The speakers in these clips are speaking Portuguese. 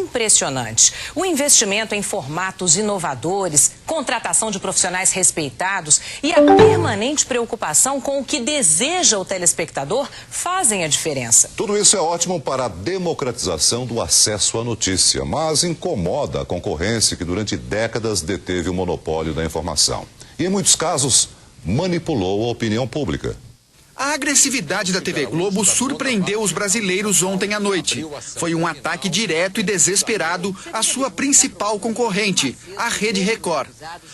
impressionante. O investimento em formatos inovadores, contratação de profissionais respeitados e a permanente preocupação com o que deseja o telespectador fazem a diferença. Tudo isso é ótimo para a democratização do acesso à notícia, mas incomoda a concorrência que durante décadas deteve o monopólio da informação. E em muitos casos, manipulou a opinião pública. A agressividade da TV Globo surpreendeu os brasileiros ontem à noite. Foi um ataque direto e desesperado à sua principal concorrente, a Rede Record.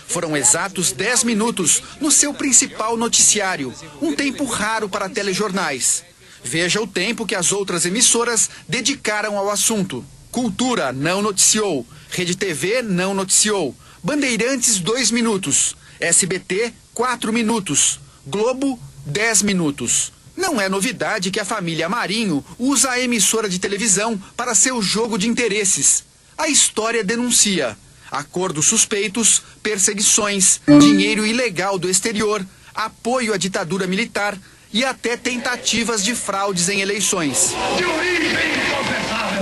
Foram exatos 10 minutos no seu principal noticiário, um tempo raro para telejornais. Veja o tempo que as outras emissoras dedicaram ao assunto. Cultura não noticiou, Rede TV não noticiou, Bandeirantes 2 minutos, SBT 4 minutos, Globo 10 minutos. Não é novidade que a família Marinho usa a emissora de televisão para seu jogo de interesses. A história denuncia acordos suspeitos, perseguições, dinheiro ilegal do exterior, apoio à ditadura militar e até tentativas de fraudes em eleições.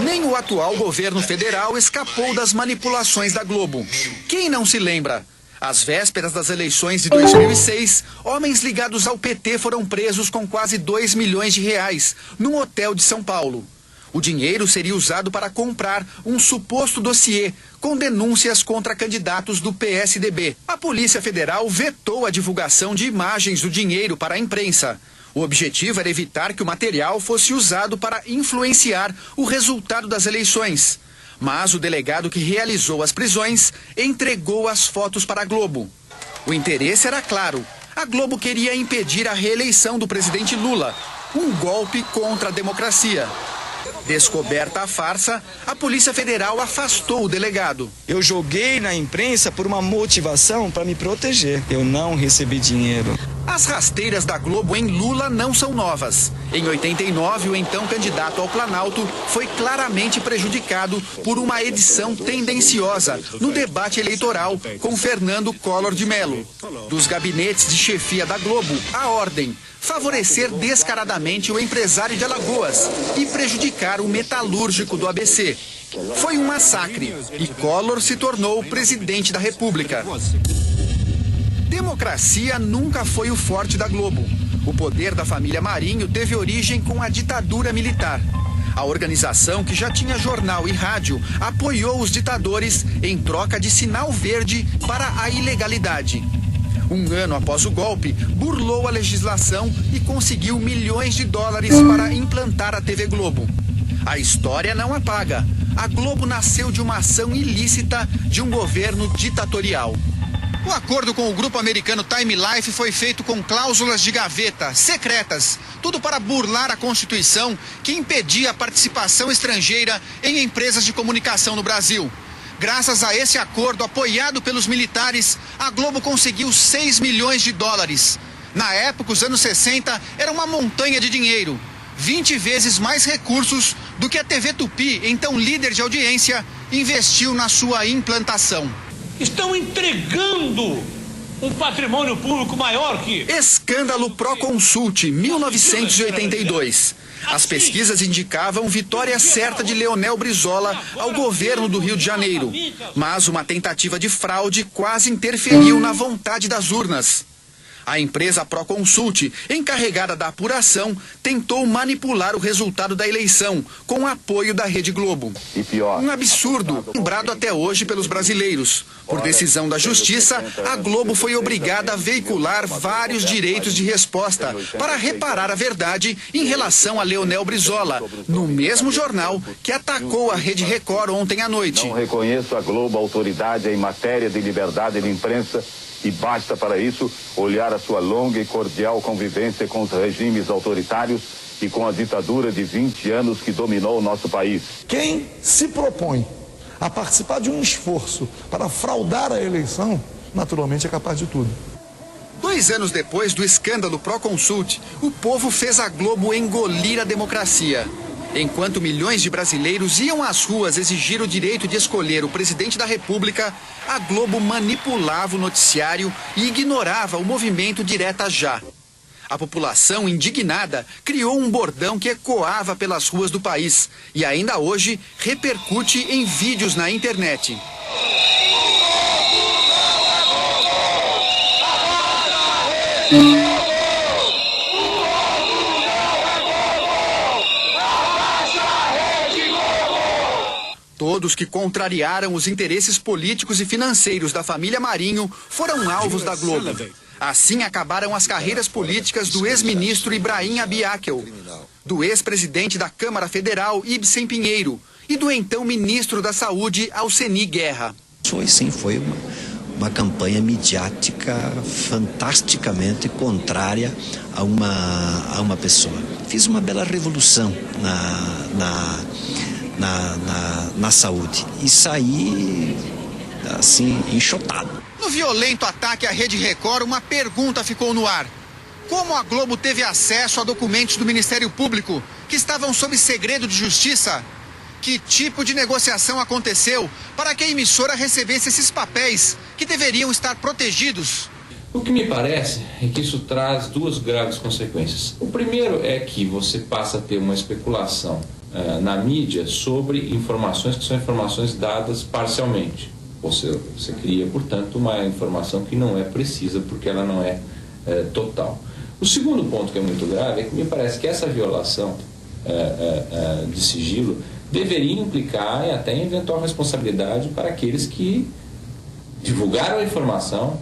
Nem o atual governo federal escapou das manipulações da Globo. Quem não se lembra? Às vésperas das eleições de 2006, homens ligados ao PT foram presos com quase 2 milhões de reais num hotel de São Paulo. O dinheiro seria usado para comprar um suposto dossiê com denúncias contra candidatos do PSDB. A Polícia Federal vetou a divulgação de imagens do dinheiro para a imprensa. O objetivo era evitar que o material fosse usado para influenciar o resultado das eleições. Mas o delegado que realizou as prisões entregou as fotos para a Globo. O interesse era claro. A Globo queria impedir a reeleição do presidente Lula, um golpe contra a democracia. Descoberta a farsa, a Polícia Federal afastou o delegado. Eu joguei na imprensa por uma motivação para me proteger. Eu não recebi dinheiro. As rasteiras da Globo em Lula não são novas. Em 89, o então candidato ao Planalto foi claramente prejudicado por uma edição tendenciosa no debate eleitoral com Fernando Collor de Mello. Dos gabinetes de chefia da Globo, a ordem: favorecer descaradamente o empresário de Alagoas e prejudicar o metalúrgico do ABC. Foi um massacre e Collor se tornou presidente da República. Democracia nunca foi o forte da Globo. O poder da família Marinho teve origem com a ditadura militar. A organização, que já tinha jornal e rádio, apoiou os ditadores em troca de sinal verde para a ilegalidade. Um ano após o golpe, burlou a legislação e conseguiu milhões de dólares para implantar a TV Globo. A história não apaga. A Globo nasceu de uma ação ilícita de um governo ditatorial. O acordo com o grupo americano Time Life foi feito com cláusulas de gaveta, secretas, tudo para burlar a Constituição que impedia a participação estrangeira em empresas de comunicação no Brasil. Graças a esse acordo apoiado pelos militares, a Globo conseguiu 6 milhões de dólares. Na época, os anos 60, era uma montanha de dinheiro. 20 vezes mais recursos do que a TV Tupi, então líder de audiência, investiu na sua implantação. Estão entregando um patrimônio público maior que... Escândalo Proconsult, 1982. As pesquisas indicavam vitória certa de Leonel Brizola ao governo do Rio de Janeiro. Mas uma tentativa de fraude quase interferiu na vontade das urnas. A empresa Proconsult, encarregada da apuração, tentou manipular o resultado da eleição com o apoio da Rede Globo. Um absurdo, lembrado até hoje pelos brasileiros. Por decisão da Justiça, a Globo foi obrigada a veicular vários direitos de resposta para reparar a verdade em relação a Leonel Brizola, no mesmo jornal que atacou a Rede Record ontem à noite. Não reconheço a Globo autoridade em matéria de liberdade de imprensa. E basta para isso olhar a sua longa e cordial convivência com os regimes autoritários e com a ditadura de 20 anos que dominou o nosso país. Quem se propõe a participar de um esforço para fraudar a eleição, naturalmente é capaz de tudo. 2 anos depois do escândalo Proconsult, o povo fez a Globo engolir a democracia. Enquanto milhões de brasileiros iam às ruas exigir o direito de escolher o presidente da República, a Globo manipulava o noticiário e ignorava o movimento Direta Já. A população, indignada, criou um bordão que ecoava pelas ruas do país e ainda hoje repercute em vídeos na internet. Todos que contrariaram os interesses políticos e financeiros da família Marinho foram alvos da Globo. Assim acabaram as carreiras políticas do ex-ministro Ibrahim Abiakel, do ex-presidente da Câmara Federal Ibsen Pinheiro e do então ministro da Saúde Alceni Guerra. Foi uma campanha midiática fantasticamente contrária a uma pessoa. Fiz uma bela revolução na saúde e saí assim enxotado. No violento ataque à Rede Record, uma pergunta ficou no ar. Como a Globo teve acesso a documentos do Ministério Público que estavam sob segredo de justiça? Que tipo de negociação aconteceu para que a emissora recebesse esses papéis que deveriam estar protegidos? O que me parece é que isso traz duas graves consequências. O primeiro é que você passa a ter uma especulação na mídia sobre informações que são informações dadas parcialmente. Você cria, portanto, uma informação que não é precisa porque ela não é total. O segundo ponto que é muito grave é que me parece que essa violação de sigilo deveria implicar até em eventual responsabilidade para aqueles que divulgaram a informação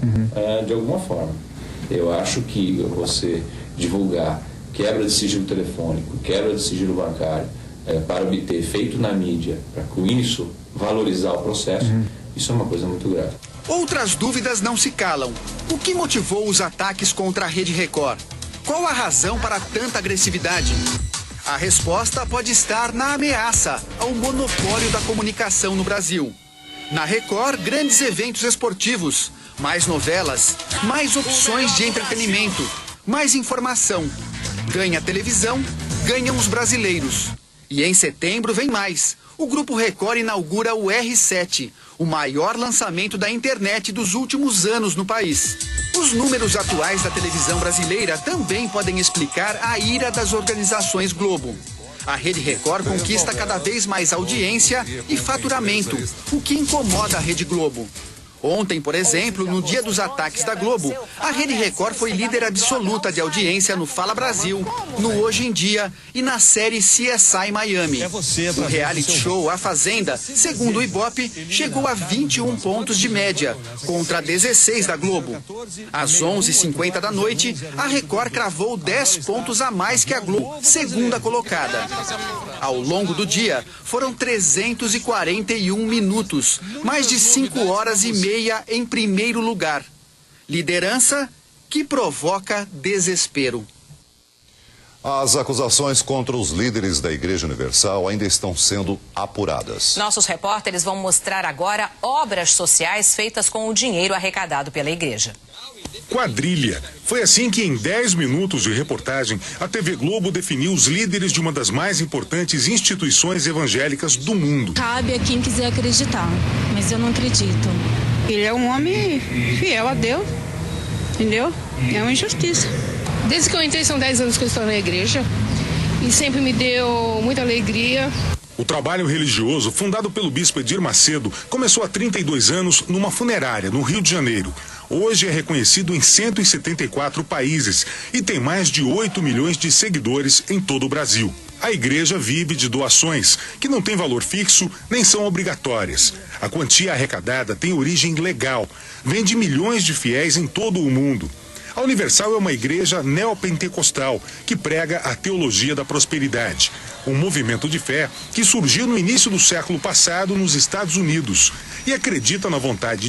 de alguma forma. Eu acho que você divulgar quebra de sigilo telefônico, quebra de sigilo bancário, para obter efeito na mídia, para com isso valorizar o processo, isso é uma coisa muito grave. Outras dúvidas não se calam. O que motivou os ataques contra a Rede Record? Qual a razão para tanta agressividade? A resposta pode estar na ameaça ao monopólio da comunicação no Brasil. Na Record, grandes eventos esportivos, mais novelas, mais opções de entretenimento, mais informação. Ganha televisão, ganham os brasileiros. E em setembro vem mais. O Grupo Record inaugura o R7, o maior lançamento da internet dos últimos anos no país. Os números atuais da televisão brasileira também podem explicar a ira das organizações Globo. A Rede Record conquista cada vez mais audiência e faturamento, o que incomoda a Rede Globo. Ontem, por exemplo, no dia dos ataques da Globo, a Rede Record foi líder absoluta de audiência no Fala Brasil, no Hoje em Dia e na série CSI Miami. O reality show A Fazenda, segundo o Ibope, chegou a 21 pontos de média, contra 16 da Globo. Às 11h50 da noite, a Record cravou 10 pontos a mais que a Globo, segunda colocada. Ao longo do dia, foram 341 minutos, mais de 5 horas e meia em primeiro lugar. Liderança que provoca desespero. As acusações contra os líderes da Igreja Universal ainda estão sendo apuradas. Nossos repórteres vão mostrar agora obras sociais feitas com o dinheiro arrecadado pela igreja. Quadrilha. Foi assim que em 10 minutos de reportagem, a TV Globo definiu os líderes de uma das mais importantes instituições evangélicas do mundo. Cabe a quem quiser acreditar, mas eu não acredito. Ele é um homem fiel a Deus, entendeu? É uma injustiça. Desde que eu entrei, são 10 anos que eu estou na igreja e sempre me deu muita alegria. O trabalho religioso, fundado pelo bispo Edir Macedo, começou há 32 anos numa funerária, no Rio de Janeiro. Hoje é reconhecido em 174 países e tem mais de 8 milhões de seguidores em todo o Brasil. A igreja vive de doações, que não têm valor fixo nem são obrigatórias. A quantia arrecadada tem origem legal, vem de milhões de fiéis em todo o mundo. A Universal é uma igreja neopentecostal que prega a teologia da prosperidade, um movimento de fé que surgiu no início do século passado nos Estados Unidos e acredita na vontade de